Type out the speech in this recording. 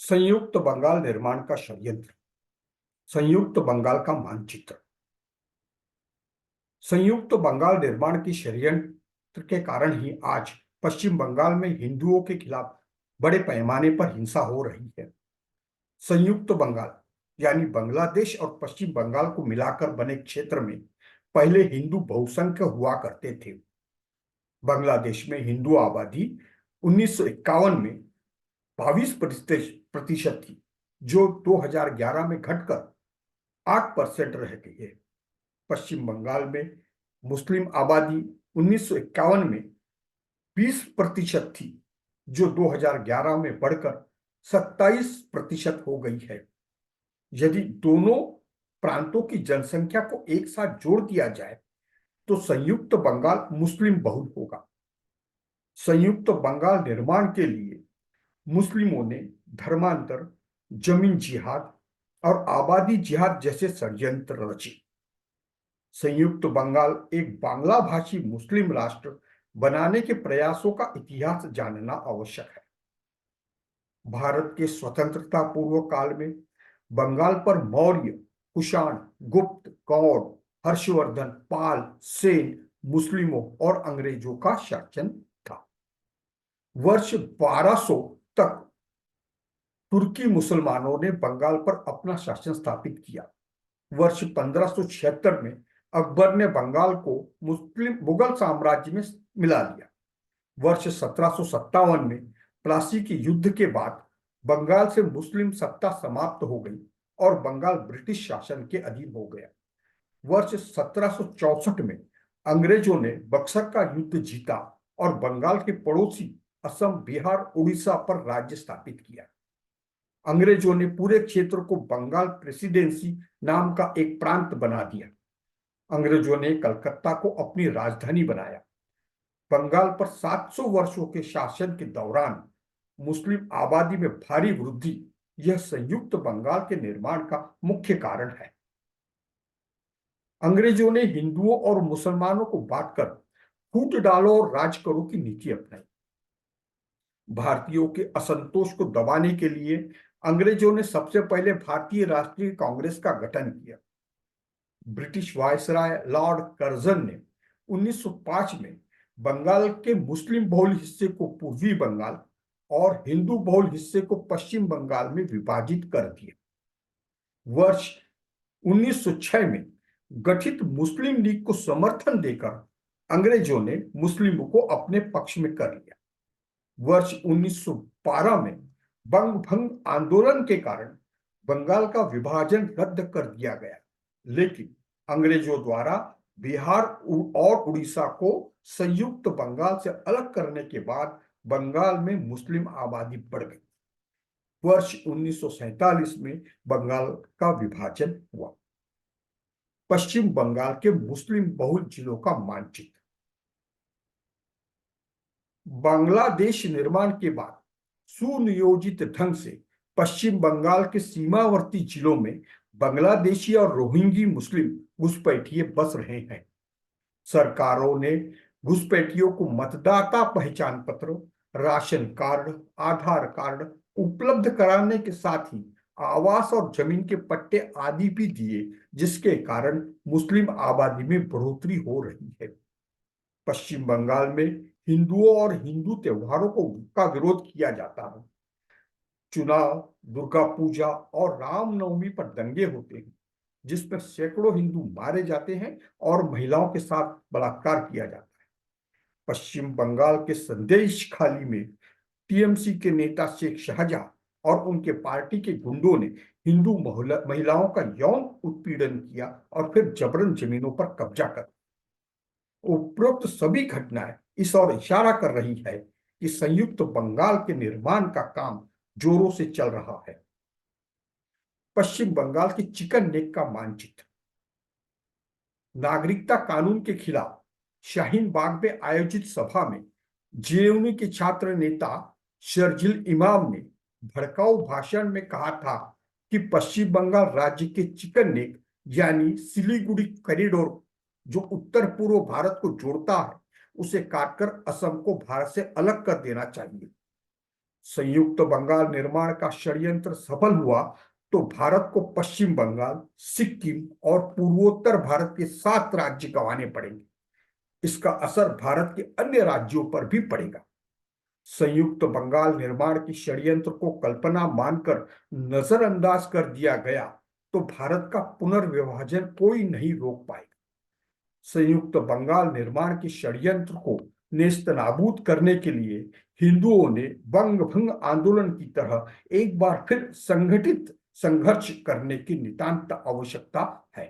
संयुक्त बंगाल निर्माण का षड्यंत्र। संयुक्त बंगाल का मानचित्र। संयुक्त बंगाल निर्माण की षड्यंत्र के कारण ही आज पश्चिम बंगाल में हिंदुओं के खिलाफ बड़े पैमाने पर हिंसा हो रही है। संयुक्त बंगाल यानी बांग्लादेश और पश्चिम बंगाल को मिलाकर बने क्षेत्र में पहले हिंदू बहुसंख्य हुआ करते थे। बांग्लादेश में हिंदू आबादी 1951 में 22% थी, जो 2011 में घटकर 8% रह गई है। पश्चिम बंगाल में मुस्लिम आबादी 1951 में 20% थी, जो 2011 में बढ़कर 27% हो गई है। यदि दोनों प्रांतों की जनसंख्या को एक साथ जोड़ दिया जाए तो संयुक्त बंगाल मुस्लिम बहुल होगा। संयुक्त बंगाल निर्माण के लिए मुस्लिमों ने धर्मांतर, जमीन जिहाद और आबादी जिहाद जैसे षड्यंत्र रचे। संयुक्त बंगाल एक बांग्ला भाषी मुस्लिम राष्ट्र बनाने के प्रयासों का इतिहास जानना आवश्यक है। भारत के स्वतंत्रता पूर्व काल में बंगाल पर मौर्य, कुषाण, गुप्त, गौड़, हर्षवर्धन, पाल, सेन, मुस्लिमों और अंग्रेजों का शासन था। वर्ष 1200 तक तुर्की मुसलमानों ने बंगाल पर अपना शासन स्थापित किया। वर्ष 1576 में अकबर ने बंगाल को मुगल साम्राज्य में मिला लिया। वर्ष 1757 में प्लासी के युद्ध के बाद बंगाल से मुस्लिम सत्ता समाप्त हो गई और बंगाल ब्रिटिश शासन के अधीन हो गया। वर्ष 1764 में अंग्रेजों ने बक्सर का युद्ध जीता और बंगाल के पड़ोसी असम, बिहार, उड़ीसा पर राज्य स्थापित किया। अंग्रेजों ने पूरे क्षेत्र को बंगाल प्रेसिडेंसी नाम का एक प्रांत बना दिया। अंग्रेजों ने कलकत्ता को अपनी राजधानी बनाया। बंगाल पर 700 वर्षों के शासन के दौरान मुस्लिम आबादी में भारी वृद्धि यह संयुक्त बंगाल के निर्माण का मुख्य कारण है। अंग्रेजों ने हिंदुओं और मुसलमानों को बांटकर फूट डालो और राज करो की नीति अपनाई। भारतीयों के असंतोष को दबाने के लिए अंग्रेजों ने सबसे पहले भारतीय राष्ट्रीय कांग्रेस का गठन किया। ब्रिटिश वायसराय लॉर्ड कर्जन ने 1905 में बंगाल के मुस्लिम बहुल हिस्से को पूर्वी बंगाल और हिंदू बहुल हिस्से को पश्चिम बंगाल में विभाजित कर दिया। वर्ष 1906 में गठित मुस्लिम लीग को समर्थन देकर अंग्रेजों ने मुस्लिमों को अपने पक्ष में कर लिया। वर्ष 1912 में बंग भंग आंदोलन के कारण बंगाल का विभाजन रद्द कर दिया गया, लेकिन अंग्रेजों द्वारा बिहार और उड़ीसा को संयुक्त बंगाल से अलग करने के बाद बंगाल में मुस्लिम आबादी बढ़ गई। वर्ष 1947 में बंगाल का विभाजन हुआ। पश्चिम बंगाल के मुस्लिम बहुल जिलों का मानचित्र। बांग्लादेश निर्माण के बाद सुनियोजित ढंग से पश्चिम बंगाल के सीमावर्ती जिलों में बांग्लादेशी और रोहिंगी मुस्लिम घुसपैठिए बस रहे हैं। सरकारों ने घुसपैठियों को मतदाता पहचान पत्र, राशन कार्ड, आधार कार्ड उपलब्ध कराने के साथ ही आवास और जमीन के पट्टे आदि भी दिए, जिसके कारण मुस्लिम आबादी में बढ़ोतरी हो रही है। पश्चिम बंगाल में हिंदुओं और हिंदू त्योहारों का विरोध किया जाता है। चुनाव, दुर्गा पूजा और रामनवमी पर दंगे होते हैं, जिसमें सैकड़ों हिंदू मारे जाते हैं और महिलाओं के साथ बलात्कार किया जाता है। पश्चिम बंगाल के संदेश खाली में टीएमसी के नेता शेख शाहजहां और उनके पार्टी के गुंडों ने हिंदू महिलाओं का यौन उत्पीड़न किया और फिर जबरन जमीनों पर कब्जा कर। उपरोक्त सभी घटनाएं इस ओर इशारा कर रही है कि संयुक्त बंगाल के निर्माण का काम जोरों से चल रहा है। पश्चिम बंगाल की चिकन नेक का मानचित्र। नागरिकता कानून के खिलाफ शाहीन बाग में आयोजित सभा में जेएनयू के छात्र नेता शर्जिल इमाम ने भड़काऊ भाषण में कहा था कि पश्चिम बंगाल राज्य के चिकन नेक यानी सिलीगुड़ी कॉरिडोर जो उत्तर पूर्व भारत को जोड़ता है, उसे काटकर असम को भारत से अलग कर देना चाहिए। संयुक्त बंगाल निर्माण का षड्यंत्र सफल हुआ तो भारत को पश्चिम बंगाल, सिक्किम और पूर्वोत्तर भारत के 7 राज्य गंवाने पड़ेंगे। इसका असर भारत के अन्य राज्यों पर भी पड़ेगा। संयुक्त बंगाल निर्माण की षड्यंत्र को कल्पना मानकर नजरअंदाज कर दिया गया तो भारत का पुनर्विभाजन कोई नहीं रोक पाएगा। संयुक्त बंगाल निर्माण के षड्यंत्र को नेस्तनाबूद करने के लिए हिंदुओं ने बंग भंग आंदोलन की तरह एक बार फिर संगठित संघर्ष करने की नितांत आवश्यकता है।